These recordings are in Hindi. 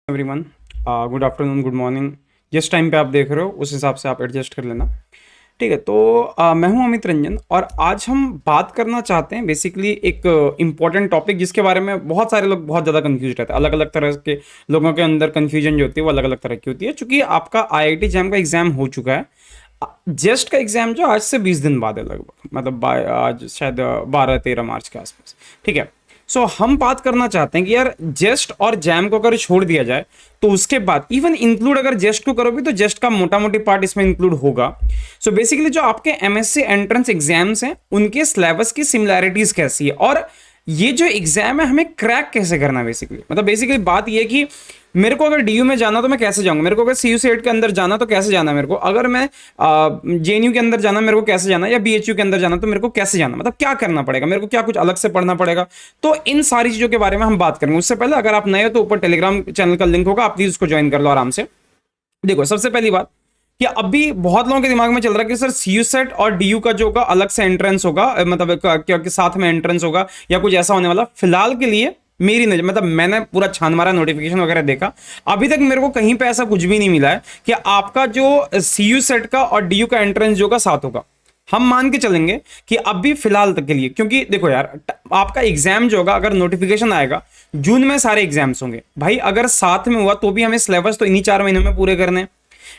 Everyone, good afternoon, good morning. जिस टाइम पे आप देख रहे हो उस हिसाब से आप एडजस्ट कर लेना। ठीक है, तो मैं हूं अमित रंजन और आज हम बात करना चाहते हैं बेसिकली एक इम्पॉर्टेंट टॉपिक जिसके बारे में बहुत सारे लोग बहुत ज़्यादा कंफ्यूज रहते हैं। अलग अलग तरह के लोगों के अंदर कन्फ्यूजन जो होती है वो अलग अलग तरह की होती है। चूंकि आपका आईआईटी जैम का एग्ज़ाम हो चुका है, जेस्ट का एग्ज़ाम जो आज से 20 दिन बाद है लगभग, मतलब आज शायद 12-13 मार्च के आसपास। ठीक है, सो हम बात करना चाहते हैं कि यार जेस्ट और जैम को अगर छोड़ दिया जाए तो उसके बाद इवन इंक्लूड अगर जेस्ट को करोगे तो जेस्ट का मोटा मोटी पार्ट इसमें इंक्लूड होगा। सो बेसिकली जो आपके एमएससी एंट्रेंस एग्जाम्स हैं उनके सिलेबस की सिमिलैरिटीज कैसी है और ये जो एग्जाम है हमें क्रैक कैसे करना है। बेसिकली बात ये है कि मेरे को अगर डीयू में जाना तो मैं कैसे जाऊंगा, मेरे को अगर सीयू सेट के अंदर जाना तो कैसे जाना है मेरे को, अगर मैं जेएनयू के अंदर जाना मेरे को कैसे जाना, या बीएचयू के अंदर जाना तो मेरे को कैसे जाना, मतलब क्या करना पड़ेगा मेरे को, क्या कुछ अलग से पढ़ना पड़ेगा। तो इन सारी चीजों के बारे में हम बात करेंगे। उससे पहले अगर आप नए हो तो ऊपर टेलीग्राम चैनल का लिंक होगा, आप प्लीज उसको ज्वाइन कर लो आराम से। देखो, सबसे पहली बात कि अभी बहुत लोगों के दिमाग में चल रहा है कि सर सीयू सेट और डीयू का जो होगा अलग से एंट्रेंस होगा, मतलब क्या साथ में एंट्रेंस होगा या कुछ ऐसा होने वाला। फिलहाल के लिए मेरी नजर, मतलब मैंने पूरा छान मारा, नोटिफिकेशन वगैरह देखा, अभी तक मेरे को कहीं पे ऐसा कुछ भी नहीं मिला है कि आपका जो सीयू सेट का और डीयू का एंट्रेंस जो का साथ होगा। हम मान के चलेंगे कि अभी फिलहाल तक के लिए, क्योंकि देखो यार आपका एग्जाम जो होगा अगर नोटिफिकेशन आएगा जून में, सारे एग्जाम्स होंगे भाई, अगर साथ में हुआ तो भी हमें सिलेबस तो इन्हीं 4 महीनों में पूरे करने हैं।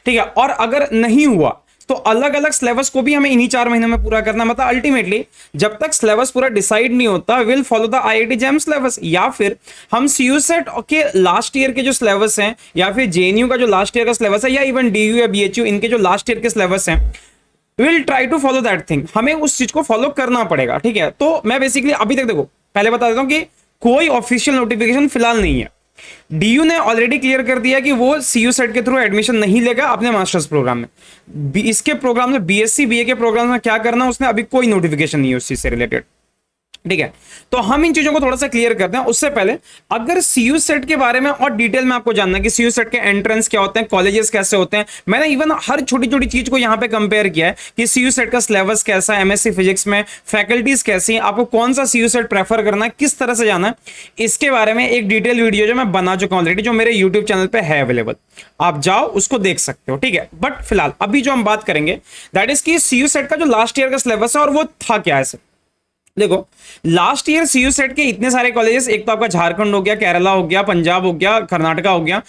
ठीक है, और अगर नहीं हुआ तो अलग अलग सिलेबस को भी हमें इन्हीं 4 महीनों में पूरा करना। मतलब अल्टीमेटली जब तक सिलेबस पूरा डिसाइड नहीं होता will follow the IIT jam syllabus, या फिर हम सीयू सेट के लास्ट ईयर के जो सिलेबस हैं, या फिर जेएनयू का जो लास्ट ईयर का सिलेबस है, या इवन डीयू या बीएचयू इनके जो लास्ट ईयर के सिलेबस हैं, will try to follow that thing. हमें उस चीज को फॉलो करना पड़ेगा। ठीक है, तो मैं बेसिकली अभी तक, देखो पहले बता देता हूं कि कोई ऑफिशियल नोटिफिकेशन फिलहाल नहीं है। डीयू ने ऑलरेडी क्लियर कर दिया कि वो सीयू सेट के थ्रू एडमिशन नहीं लेगा अपने मास्टर्स प्रोग्राम में। इसके प्रोग्राम में बीएससी बीए के प्रोग्राम में क्या करना उसने अभी कोई नोटिफिकेशन नहीं है उस चीज से रिलेटेड। ठीक है, तो हम इन चीजों को थोड़ा सा क्लियर करते हैं। उससे पहले अगर सीयू सेट के बारे में और डिटेल में आपको जानना है कि सीयू सेट के एंट्रेंस क्या होते हैं, कॉलेजेस कैसे होते हैं, मैंने इवन हर छोटी छोटी चीज को यहां पे कंपेयर किया है कि सीयू सेट का सिलेबस कैसा है, एमएससी फिजिक्स में फैकल्टीज कैसी हैं, आपको कौन सा सीयू सेट प्रेफर करना है, किस तरह से जाना है, इसके बारे में एक डिटेल वीडियो जो मैं बना चुका हूं ऑलरेडी, जो मेरे यूट्यूब चैनल पे है अवेलेबल, आप जाओ उसको देख सकते हो। ठीक है, बट फिलहाल अभी जो हम बात करेंगे दैट इज कि सीयू सेट का जो लास्ट ईयर का सिलेबस है और वो था क्या है। देखो, लास्ट ईयर सीयू सेट के इतने सारे कॉलेजेस, एक तो आपका झारखंड हो गया, केरला हो गया, पंजाब हो गया, कर्नाटका हो गया,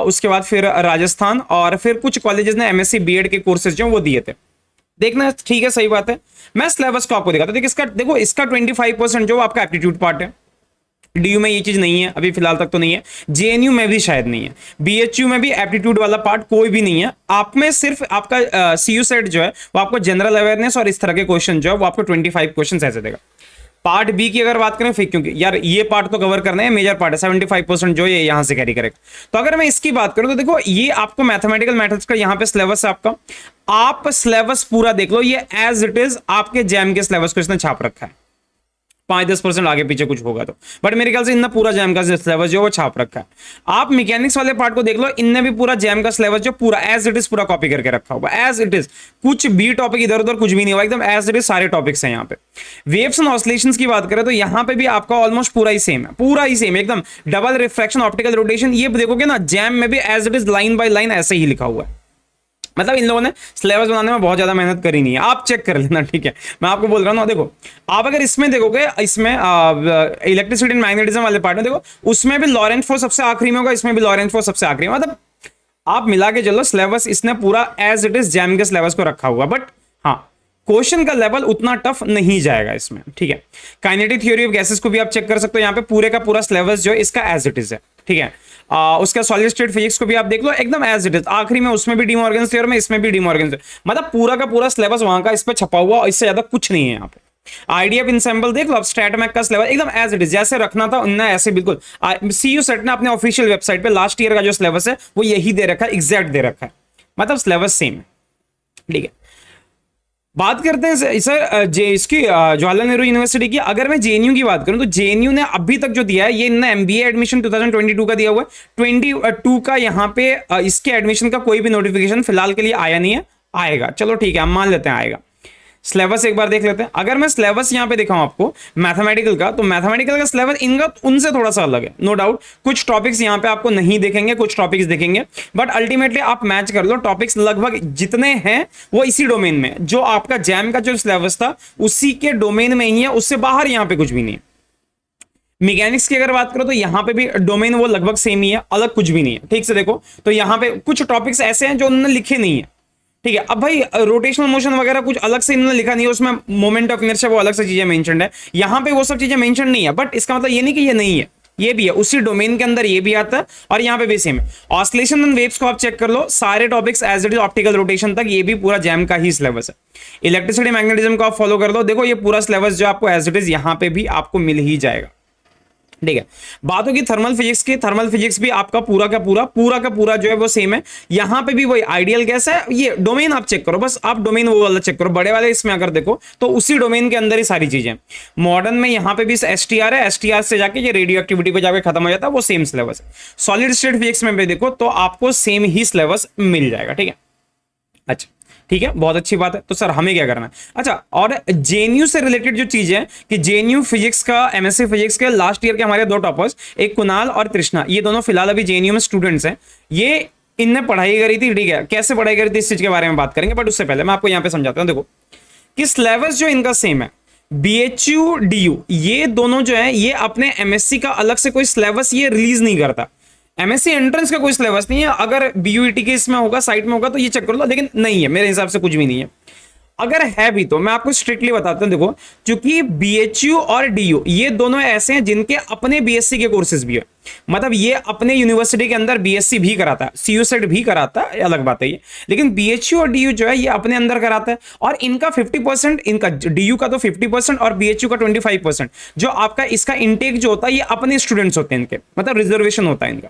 उसके बाद फिर राजस्थान, और फिर कुछ कॉलेजेस ने एमएससी बीएड के कोर्सेज जो वो दिए थे। देखना ठीक है, सही बात है। मैं सिलेबस को आपको दिखाता हूं। देखो इसका 25% जो आपका एप्टीट्यूड पार्ट है, डीयू में ये चीज नहीं है अभी फिलहाल तक तो नहीं है, जेएनयू में भी शायद नहीं है, बीएचयू में भी एप्टीट्यूड वाला पार्ट कोई भी नहीं है। आप में सिर्फ आपका सीयू सेट जो है वो आपको जनरल अवेयरनेस और इस तरह के क्वेश्चन जो है वो आपको 25 क्वेश्चन ऐसे देगा। पार्ट बी की अगर बात करें फिर, क्योंकि यार ये पार्ट तो कवर करना है, मेजर पार्ट है, 75% जो ये यहां से कैरी करेगा। तो अगर मैं इसकी बात करूं तो देखो ये आपको मैथमेटिकल मेथड्स का यहां पे सिलेबस है आपका, आप सिलेबस पूरा देख लो, ये एज इट इज आपके जैम के सिलेबस को इसने छाप रखा है। 5-10% आगे पीछे कुछ होगा तो, बट मेरे ख्याल से इनने पूरा जैम का सिलेबस जो वो छाप रखा है। आप मैकेनिक्स वाले पार्ट को देख लो, इनने भी पूरा जैम का सिलेबस जो पूरा एज इट इज पूरा कॉपी करके रखा हुआ, एज इट इज, कुछ भी टॉपिक इधर उधर कुछ भी नहीं हुआ, एकदम एज इट इज सारे टॉपिक्स हैं यहाँ पे। वेव्स एंड ऑसिलेशंस की बात करें तो यहाँ पे भी आपका ऑलमोस्ट पूरा ही सेम है, पूरा ही सेम एकदम। डबल रिफ्रैक्शन, ऑप्टिकल रोटेशन, ये देखोगे ना जैम में भी as it is line by line ऐसे ही लिखा हुआ है। मतलब इन लोगों ने सिलेबस बनाने में बहुत ज्यादा मेहनत करी नहीं है, आप चेक कर लेना। ठीक है, मैं आपको बोल रहा हूँ ना, देखो आप अगर इसमें देखोगे, इसमें इलेक्ट्रिसिटी एंड मैग्नेटिज्म वाले पार्ट में देखो, उसमें भी लॉरेंट फोर्स सबसे आखिरी में होगा, इसमें भी लॉरेंट फोर्स सबसे आखिरी में। मतलब आप मिला के चलो, सिलेबस इसने पूरा एज इट इज जैम के सिलेबस को रखा हुआ, बट हाँ क्वेश्चन का लेवल उतना टफ नहीं जाएगा इसमें। ठीक है, काइनेटिक थ्योरी ऑफ गैसेस को भी आप चेक कर सकते हो, यहाँ पे पूरे का पूरा सिलेबस जो है इसका एज इट इज है। ठीक है, उसका सॉलिड स्टेट फिजिक्स को भी आप देख लो, एकदम एज इट इज, आखिरी में उसमें भी डी मॉर्गन्स थ्योरम है, इसमें भी डी मॉर्गन्स थ्योरम, मतलब पूरा का पूरा सिलेबस वहां का इस पे छपा हुआ, और इससे ज्यादा कुछ नहीं है यहाँ पे। आइडिया ऑफ इंसेंबल देख लो, अब स्टैटमैक का सिलेबस एकदम एज इट इज, जैसे रखना था उन्हें ऐसे बिल्कुल। सीयू सेट ने अपने ऑफिशियल वेबसाइट पे लास्ट ईयर का जो सिलेबस है वो यही दे रखा है, एग्जैक्ट दे रखा है, मतलब सिलेबस सेम है। ठीक है, बात करते हैं सर इसकी जवाहरलाल नेहरू यूनिवर्सिटी की। अगर मैं जेएनयू की बात करूं तो जेएनयू ने अभी तक जो दिया है, ये इन्होंने एमबीए एडमिशन 2022 का दिया हुआ है, 22 का यहाँ पे इसके एडमिशन का कोई भी नोटिफिकेशन फिलहाल के लिए आया नहीं है, आएगा, चलो ठीक है हम मान लेते हैं आएगा। सिलेबस एक बार देख लेते हैं। अगर मैं सिलेबस यहां पे दिखाऊं आपको मैथमेटिकल का, तो मैथमेटिकल का सिलेबस इनका उनसे थोड़ा सा अलग है, नो डाउट। कुछ टॉपिक्स यहां पे आपको नहीं दिखेंगे, कुछ टॉपिक्स दिखेंगे, बट अल्टीमेटली आप मैच कर लो, टॉपिक्स लगभग जितने हैं वो इसी डोमेन में, जो आपका जैम का जो सिलेबस था उसी के डोमेन में ही है, उससे बाहर यहां पे कुछ भी नहीं है। मैकेनिक्स की अगर बात करो तो यहां पे भी डोमेन वो लगभग सेम ही है, अलग कुछ भी नहीं है। ठीक से देखो तो यहां पे कुछ टॉपिक्स ऐसे हैं जो उन्होंने लिखे नहीं है, ठीक है। अब भाई रोटेशनल मोशन वगैरह कुछ अलग से इन्होंने लिखा नहीं है, उसमें मोमेंट ऑफ इनर्शिया वो अलग से चीजें मेंशन्ड है, यहां पे वो सब चीजें मेंशन नहीं है, बट इसका मतलब ये नहीं कि ये नहीं है, ये भी है, उसी डोमेन के अंदर ये भी आता है और यहां पे भी सेम है। ऑसिलेशन एंड वेव्स को आप चेक कर लो, सारे topics as it is optical rotation तक, ये भी पूरा जैम का ही सिलेबस है। इलेक्ट्रिसिटी मैग्नेटिज्म को आप फॉलो कर लो, देखो ये पूरा सिलेबस जो आपको एज इट इज यहां पे भी आपको मिल ही जाएगा, ठीक है। बात होगी थर्मल फिजिक्स की, थर्मल फिजिक्स भी आपका पूरा का पूरा जो है वो सेम है, यहां पे भी वही आइडियल गैस है, ये डोमेन आप चेक करो, बस आप डोमेन वो वाला चेक करो, बड़े वाले इसमें अगर देखो तो उसी डोमेन के अंदर ही सारी चीजें। मॉडर्न में यहां पे भी एसटीआर है, एसटीआर से जाके ये रेडियो एक्टिविटी पे जाके खत्म हो जाता है, वो सेम सिलेबस है। सॉलिड स्टेट फिजिक्स में भी देखो तो आपको सेम ही सिलेबस मिल जाएगा, ठीक है। अच्छा ठीक है, बहुत अच्छी बात है। तो सर हमें क्या करना है? अच्छा, और जेएनयू से रिलेटेड जो चीज है कि जेएनयू फिजिक्स का, एमएससी फिजिक्स के लास्ट ईयर के हमारे दो टॉपर्स, एक कुणाल और तृष्णा, ये दोनों फिलहाल अभी जेएनयू में स्टूडेंट्स हैं। ये इनने पढ़ाई करी थी, ठीक है। कैसे पढ़ाई करी थी इस चीज के बारे में बात करेंगे, बट उससे पहले मैं आपको यहां पे समझाता हूं। देखो कि सिलेबस जो इनका सेम है, बीएचयू डीयू, ये दोनों जो है ये अपने एमएससी का अलग से कोई सिलेबस ये रिलीज नहीं करता। एमएससी एंट्रेंस का कोई सिलेबस नहीं है, अगर बीयूईटी के इसमें होगा, साइट में होगा तो ये चेक कर लो, लेकिन नहीं है, मेरे हिसाब से कुछ भी नहीं है। अगर है भी तो मैं आपको स्ट्रिक्टली बताता हूं, देखो क्योंकि बीएचयू और डीयू ये दोनों ऐसे हैं जिनके अपने बीएससी के कोर्सेज भी है, मतलब ये अपने यूनिवर्सिटी के अंदर बीएससी भी कराता है, सीयू सेट भी कराता है, अलग बात है ये, लेकिन बीएचयू और डीयू जो है ये अपने अंदर कराता है, और इनका 50%, इनका डीयू का तो 50% और बीएचयू का 25%, जो आपका इसका इंटेक जो होता है ये अपने स्टूडेंट्स होते हैं इनके, मतलब रिजर्वेशन होता है इनका।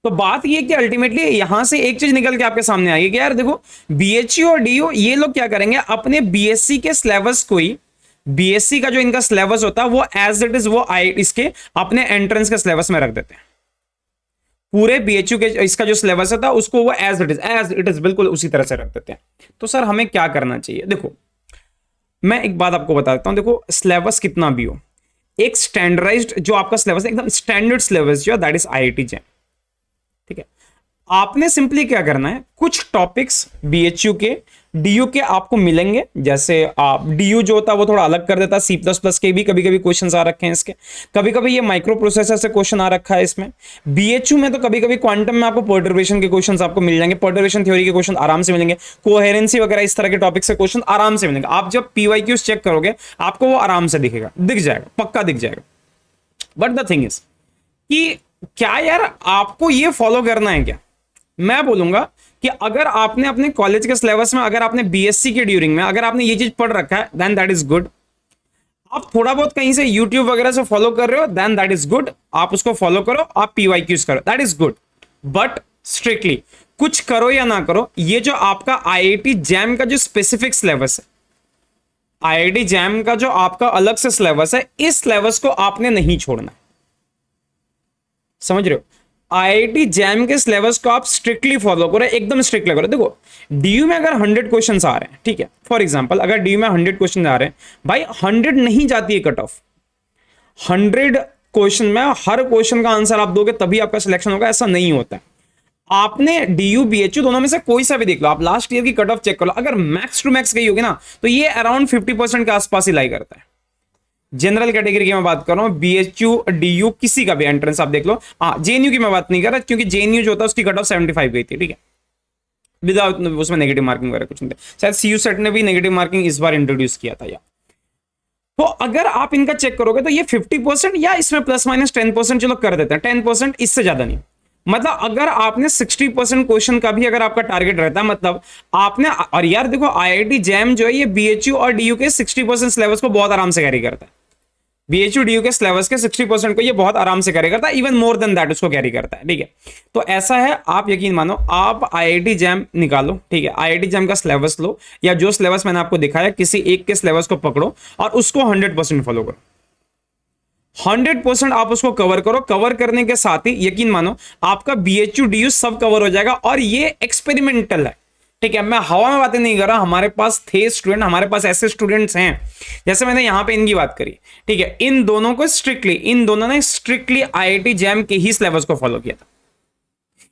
तो बात ये कि अल्टीमेटली यहां से एक चीज निकल के आपके सामने आएगी कि यार देखो बीएचयू और डीयू ये लोग क्या करेंगे, अपने बीएससी के सिलेबस को ही, बीएससी का जो इनका सिलेबस होता है वो एज इट इज वो इसके अपने एंट्रेंस के सिलेबस में रख देते हैं। पूरे बीएचयू के इसका जो सिलेबस होता है उसको वो एज इट इज बिल्कुल उसी तरह से रख देते हैं। तो सर हमें क्या करना चाहिए? देखो मैं एक बात आपको बता देता हूं, देखो सिलेबस कितना भी हो, एक स्टैंडर्डाइज्ड जो आपका सिलेबस है, एकदम स्टैंडर्ड सिलेबस जो है दैट इज आईआईटी जैम, ठीक है। आपने सिंपली क्या करना है, कुछ टॉपिक्स बीएचयू के, डीयू के आपको मिलेंगे, जैसे आप डीयू जो होता है वो थोड़ा अलग कर देता है, सी प्लस प्लस के भी कभी कभी क्वेश्चंस आ रखे हैं इसके, कभी कभी ये माइक्रो प्रोसेसर से क्वेश्चन आ रखा है इसमें। बीएचयू में तो कभी कभी क्वांटम में आपको पर्टर्बेशन के क्वेश्चंस आपको मिल जाएंगे, पर्टर्बेशन थ्योरी के क्वेश्चन आराम से मिलेंगे, कोहेरेंसी वगैरह इस तरह के टॉपिक से क्वेश्चन आराम से मिलेंगे। आप जब पीवाईक्यूज चेक करोगे आपको वो आराम से दिखेगा, दिख जाएगा, पक्का दिख जाएगा। बट द थिंग इज कि क्या यार आपको ये फॉलो करना है क्या? मैं बोलूंगा कि अगर आपने अपने कॉलेज के सिलेबस में, अगर आपने बीएससी के ड्यूरिंग में अगर आपने ये चीज पढ़ रखा है देन दैट इज गुड। आप थोड़ा बहुत कहीं से यूट्यूब वगैरह से फॉलो कर रहे हो देन दैट इज गुड, आप उसको फॉलो करो, आप पीवाईक्यूज करो, that is good. But strictly कुछ करो या ना करो, ये जो आपका आईआईटी जैम का जो स्पेसिफिक सिलेबस है, आईआईटी जैम का जो आपका अलग से सिलेबस है, इस सिलेबस को आपने नहीं छोड़ना है, समझ रहे हो? आईआईटी जैम के सिलेबस को आप स्ट्रिक्टली फॉलो करो, एकदम स्ट्रिक्टली करो। देखो डीयू में अगर 100 क्वेश्चंस आ रहे हैं, ठीक है, फॉर एग्जांपल अगर डीयू में 100 क्वेश्चन आ रहे हैं, भाई 100 नहीं जाती है कट ऑफ। 100 क्वेश्चन में हर क्वेश्चन का आंसर आप दोगे तभी आपका सिलेक्शन होगा, ऐसा नहीं होता है। आपने डीयू बीएचयू दोनों में से कोई सा भी देख लो, आप लास्ट ईयर की कट ऑफ चेक कर लो, अगर मैक्स टू मैक्स गई होगी ना तो ये अराउंड 50% के आसपास ही लाई करता है। जनरल कैटेगरी की मैं बात कर रहा हूं, बीएचयू डीयू किसी का भी एंट्रेंस आप देख लो। जेएनयू की मैं बात नहीं कर रहा क्योंकि जेएनयू जो होता है उसकी कट ऑफ 75 गई थी, ठीक है, विदाउट उसमें नेगेटिव मार्किंग वगैरह कुछ नहीं था। शायद सीयू सेट ने भी नेगेटिव मार्किंग इस बार इंट्रोड्यूस किया था या। तो अगर आप इनका चेक करोगे तो ये 50% या इसमें प्लस माइनस 10% चलो कर देते हैं, 10% इससे ज्यादा नहीं। मतलब अगर आपने 60% क्वेश्चन का भी अगर आपका टारगेट रहता है, मतलब आपने, और यार देखो आईआईटी जैम जो है ये बीएचयू और डीयू के 60% सिलेबस को बहुत आराम से कैरी करता है। बीएचयू डीयू के सिलेबस के 60% को ये बहुत आराम से कैरी करता है, इवन मोर देन दैट उसको कैरी करता है, ठीक है। तो ऐसा है, आप यकीन मानो, आप आईआईटी जैम निकालो, ठीक है, आईआईटी जैम का सिलेबस लो, या जो सिलेबस मैंने आपको दिखाया किसी एक के सिलेबस को पकड़ो और उसको 100% फॉलो करो, 100% आप उसको कवर करो। कवर करने के साथ ही यकीन मानो आपका बीएचयू डीयू सब कवर हो जाएगा। और ये एक्सपेरिमेंटल है, ठीक है, मैं हवा में बातें नहीं कर रहा, हमारे पास थे स्टूडेंट, हमारे पास ऐसे स्टूडेंट्स हैं, जैसे मैंने यहां पे इनकी बात करी, ठीक है, इन दोनों ने स्ट्रिक्टली आईआईटी जैम के ही सिलेबस को फॉलो किया था।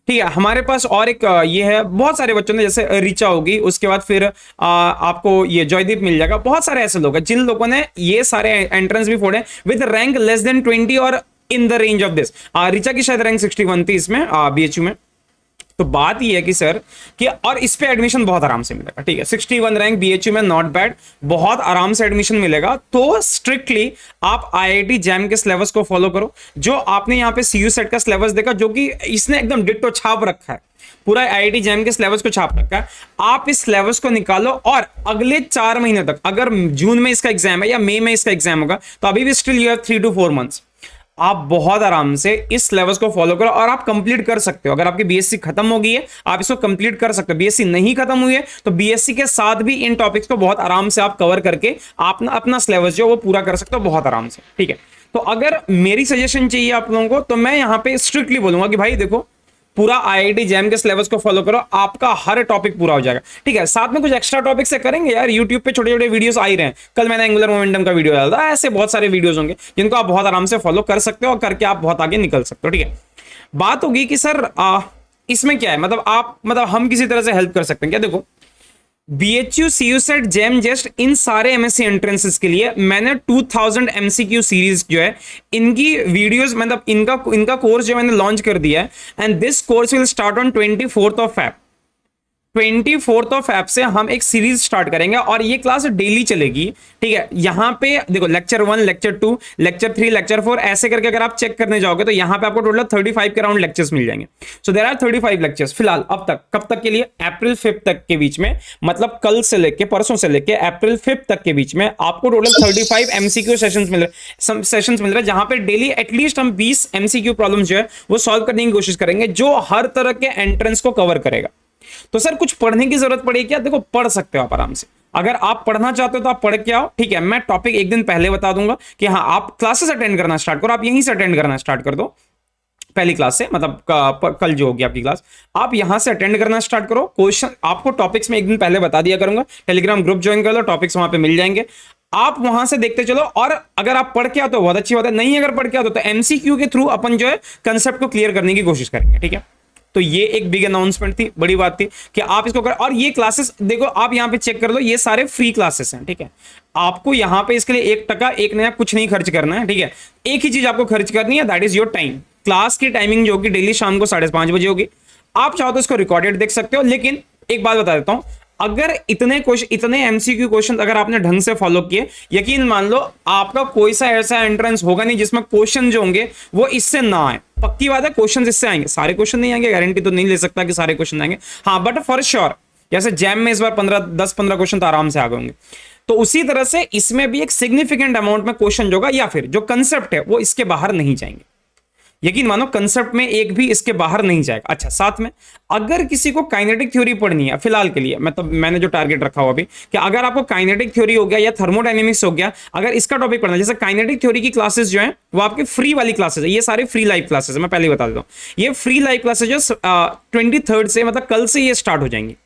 ठीक है, हमारे पास और एक ये है, बहुत सारे बच्चों ने, जैसे ऋचा होगी, उसके बाद फिर आपको ये जॉयदीप मिल जाएगा, बहुत सारे ऐसे लोग हैं जिन लोगों ने ये सारे एंट्रेंस भी फोड़े विद रैंक लेस देन 20 और in the range of this. Richa की शायद रैंक 61 थी इसमें बीएचयू में। तो बात ये है कि सर कि और इस पे एडमिशन बहुत आराम से मिलेगा, ठीक है, 61 रैंक बीएचयू में, नॉट बैड, बहुत आराम से एडमिशन मिलेगा। तो स्ट्रिक्टली आप आईआईटी जैम के सिलेबस को फॉलो करो। जो आपने यहाँ पे सीयू सेट का सिलेबस देखा, जो कि इसने एकदम डिट्टो छाप रखा है, पूरा आईआईटी जैम के सिलेबस को छाप रखा है, आप इस सिलेबस को निकालो और अगले 4 महीने तक, अगर जून में इसका एग्जाम है या मई में इसका एग्जाम होगा, तो अभी भी still you have 3 to 4 months, आप बहुत आराम से इस सिलेबस को फॉलो करो और आप कंप्लीट कर सकते हो। अगर आपकी बीएससी खत्म हो गई है, आप इसको कंप्लीट कर सकते हो। बीएससी नहीं खत्म हुई है तो बीएससी के साथ भी इन टॉपिक्स को बहुत आराम से आप कवर करके अपना सिलेबस जो वो पूरा कर सकते हो बहुत आराम से, ठीक है। तो अगर मेरी सजेशन चाहिए आप लोगों को, तो मैं यहां पे स्ट्रिक्टली बोलूंगा कि भाई देखो, पूरा आईआईटी जैम के सिलेबस को फॉलो करो, आपका हर टॉपिक पूरा हो जाएगा, ठीक है। साथ में कुछ एक्स्ट्रा टॉपिक से करेंगे यार, यूट्यूब पे छोटे छोटे वीडियोस आ ही रहे हैं। कल मैंने एंगुलर मोमेंटम का वीडियो डाला था, ऐसे बहुत सारे वीडियोस होंगे जिनको आप बहुत आराम से फॉलो कर सकते हो और करके आप बहुत आगे निकल सकते हो, ठीक है। बात होगी कि सर इसमें क्या है, मतलब हम किसी तरह से हेल्प कर सकते हैं क्या? देखो, बीएचयू, सीयू सेट, जेम, जेस्ट, इन सारे एमएससी एंट्रेंसेस के लिए मैंने 2000 एमसीक्यू सीरीज जो है, इनकी वीडियोस, मतलब इनका कोर्स जो मैंने लॉन्च कर दिया है, and this course will start on 24th of Feb। 24th of Feb से हम एक सीरीज स्टार्ट करेंगे और ये क्लास डेली चलेगी, ठीक है। यहां पे देखो, लेक्चर 1, लेक्चर 2, लेक्चर 3, लेक्चर 4, ऐसे करके अगर आप चेक करने जाओगे तो यहां पे आपको टोटल 35 के अराउंड लेक्चर्स मिल जाएंगे। सो देयर आर 35 लेक्चर्स फिलहाल अब तक। कब तक के लिए? अप्रैल 5 तक के बीच में, मतलब कल से लेके, परसों से लेके अप्रैल 5 तक के बीच में आपको टोटल 35 एमसीक्यू सेशंस मिल रहे हैं, जहां पे डेली एटलीस्ट हम 20 एमसीक्यू प्रॉब्लम जो है वो सॉल्व करने की कोशिश करेंगे, जो हर तरह के एंट्रेंस को कवर करेगा। तो सर कुछ पढ़ने की जरूरत पड़ेगी क्या? देखो, पढ़ सकते हो आप आराम से। अगर आप पढ़ना चाहते हो तो आप पढ़ के आओ, ठीक है। मैं टॉपिक एक दिन पहले बता दूंगा कि हाँ, आप क्लासेस अटेंड करना स्टार्ट करो, आप यहीं से अटेंड करना स्टार्ट कर दो, पहली क्लास से, मतलब कल जो होगी आपकी क्लास, आप यहां से अटेंड करना स्टार्ट करो। क्वेश्चन आपको टॉपिक्स में एक दिन पहले बता दिया करूंगा, टेलीग्राम ग्रुप ज्वाइन कर लो, टॉपिक्स वहां पे मिल जाएंगे, आप वहां से देखते चलो। और अगर आप पढ़ के आओ तो बहुत अच्छी बात है, नहीं अगर पढ़ के आओ तो एमसीक्यू के थ्रू अपन जो है कंसेप्ट को क्लियर करने की कोशिश करेंगे, ठीक है। तो ये एक बिग अनाउंसमेंट थी, बड़ी बात थी कि आप इसको कर। और ये क्लासेस देखो, आप यहां पे चेक कर लो, ये सारे फ्री क्लासेस हैं, ठीक है। आपको यहां पे इसके लिए 1 टका, 1 नया कुछ नहीं खर्च करना है, ठीक है। एक ही चीज आपको खर्च करनी है, that is your time. Class की टाइमिंग जो होगी डेली शाम को 5:30 बजे होगी। आप चाहो तो इसको रिकॉर्डेड देख सकते हो, लेकिन एक बात बता देता हूं, अगर इतने एमसीक्यू क्वेश्चन अगर आपने ढंग से फॉलो किए, यकीन मान लो आपका कोई सा ऐसा एंट्रेंस होगा नहीं जिसमें क्वेश्चन जो होंगे वो इससे ना आए। पक्की बात है, क्वेश्चन इससे आएंगे, सारे क्वेश्चन नहीं आएंगे, गारंटी तो नहीं ले सकता कि सारे क्वेश्चन आएंगे, हाँ, बट फॉर श्योर, जैसे जैम में इस बार 10-15 क्वेश्चन तो आराम से आ गए होंगे, तो उसी तरह से इसमें भी एक सिग्निफिकेंट अमाउंट में क्वेश्चन होगा, या फिर जो कंसेप्ट है वो इसके बाहर नहीं जाएंगे। यकीन मानो, कंसेप्ट में एक भी इसके बाहर नहीं जाएगा। अच्छा, साथ में अगर किसी को काइनेटिक थ्योरी पढ़नी है फिलहाल के लिए, मतलब मैंने जो टारगेट रखा हुआ अभी, कि अगर आपको काइनेटिक थ्योरी हो गया या थर्मोडायनेमिक्स हो गया, अगर इसका टॉपिक पढ़ना है, जैसे काइनेटिक थ्योरी की क्लासेस जो है वो आपकी फ्री वाली क्लासेस है, ये सारे फ्री लाइव क्लासेस है, मैं पहले बता देता हूं। ये फ्री लाइव क्लासेस जो 23rd से, मतलब कल से ये स्टार्ट हो जाएंगी।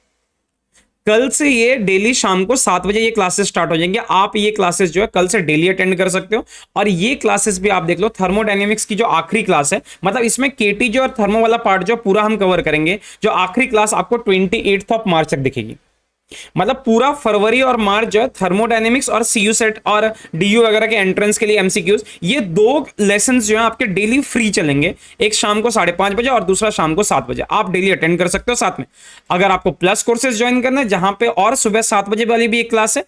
कल से ये डेली शाम को 7 बजे ये क्लासेस स्टार्ट हो जाएंगे। आप ये क्लासेस जो है कल से डेली अटेंड कर सकते हो। और ये क्लासेस भी आप देख लो, थर्मोडायनेमिक्स की जो आखिरी क्लास है, मतलब इसमें केटी जो और थर्मो वाला पार्ट जो पूरा हम कवर करेंगे, जो आखिरी क्लास आपको 28th of March तक दिखेगी। मतलब पूरा फरवरी और मार्च जो है थर्मोडायनेमिक्स और सीयू सेट और डीयू वगैरह के एंट्रेंस के लिए एमसीक्यूज, ये 2 लेसन जो है आपके डेली फ्री चलेंगे। एक शाम को 5:30 बजे और दूसरा शाम को 7 बजे। आप डेली अटेंड कर सकते हो। साथ में अगर आपको प्लस कोर्सेज ज्वाइन करना है, जहां पे और सुबह 7 बजे वाली भी एक क्लास है,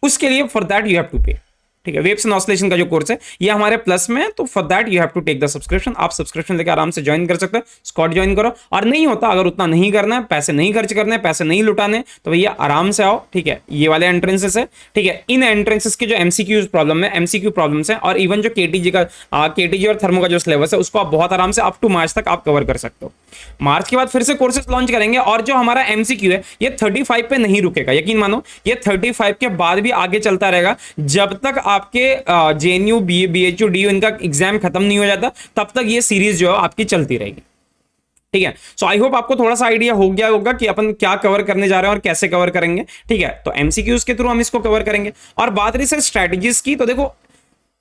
उसके लिए for that you have to pay, ठीक है। वेव्स एंड ऑसिलेशन का जो कोर्स है ये हमारे प्लस में है, तो for that you have to take the subscription. आप सब्सक्रिप्शन लेकर आराम से ज्वाइन कर सकते हो, स्क्वाड ज्वाइन करो। और नहीं होता, अगर उतना नहीं करना है, पैसे नहीं खर्च करने, पैसे नहीं लुटाने, तो भैया आराम से आओ, ठीक है। ये वाले एंट्रेंसेस है, ठीक है। इन एंट्रेंसेस के जो एमसीक्यू प्रॉब्लम है, एमसीक्यू प्रॉब्लम्स है, और इवन जो केटीजी और थर्मो का जो सिलेबस है, उसको आप बहुत आराम से अप टू मार्च तक आप कवर कर सकते हो। मार्च के बाद फिर से कोर्सेज लॉन्च करेंगे, और जो हमारा एमसीक्यू है ये 35 पे नहीं रुकेगा। यकीन मानो, ये 35 के बाद भी आगे चलता रहेगा, जब तक आपके जेएनयू, बीएचयू, डीयू इनका एग्जाम खत्म नहीं हो जाता, तब तक ये सीरीज जो है आपकी चलती रहेगी, ठीक है। सो आई होप आपको थोड़ा सा आइडिया हो गया होगा कि अपन क्या कवर करने जा रहे हैं और कैसे कवर करेंगे, ठीक है। तो एमसीक्यूज के थ्रू हम इसको कवर करेंगे। और बात रही सर स्ट्रेटेजीज की, तो देखो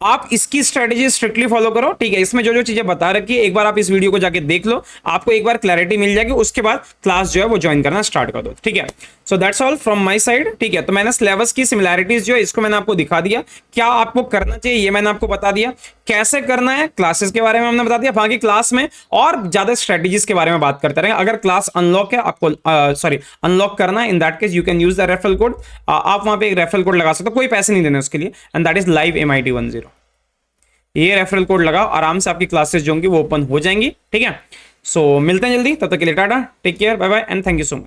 आप इसकी स्ट्रेटेजी स्ट्रिक्टली फॉलो करो, ठीक है। इसमें जो जो चीजें बता रखी है एक बार आप इस वीडियो को जाके देख लो, आपको एक बार क्लैरिटी मिल जाएगी, उसके बाद क्लास जो है वो ज्वाइन करना स्टार्ट कर दो, ठीक है। So that's all from my side, ठीक है। तो मैंने सिलेबस की सिमिलैरिटीज जो है इसको मैंने आपको दिखा दिया, क्या आपको करना चाहिए ये मैंने आपको बता दिया, कैसे करना है क्लासेस के बारे में हमने बता दिया, बाकी क्लास में और ज्यादा स्ट्रेटेजीज के बारे में बात करते रहेंगे। अगर क्लास अनलॉक है आपको सॉरी अनलॉक करना है, in that case you can use the referral code, आप वहां पे एक रेफरल कोड लगा सकते हो, कोई पैसे नहीं देने उसके लिए, and that is live MIT10। ये रेफरल कोड लगाओ, आराम से आपकी क्लासेस जो होंगी वो ओपन हो जाएंगी, ठीक है। सो मिलते हैं जल्दी, तब तक के लिए tata, take care, bye bye and thank you so much.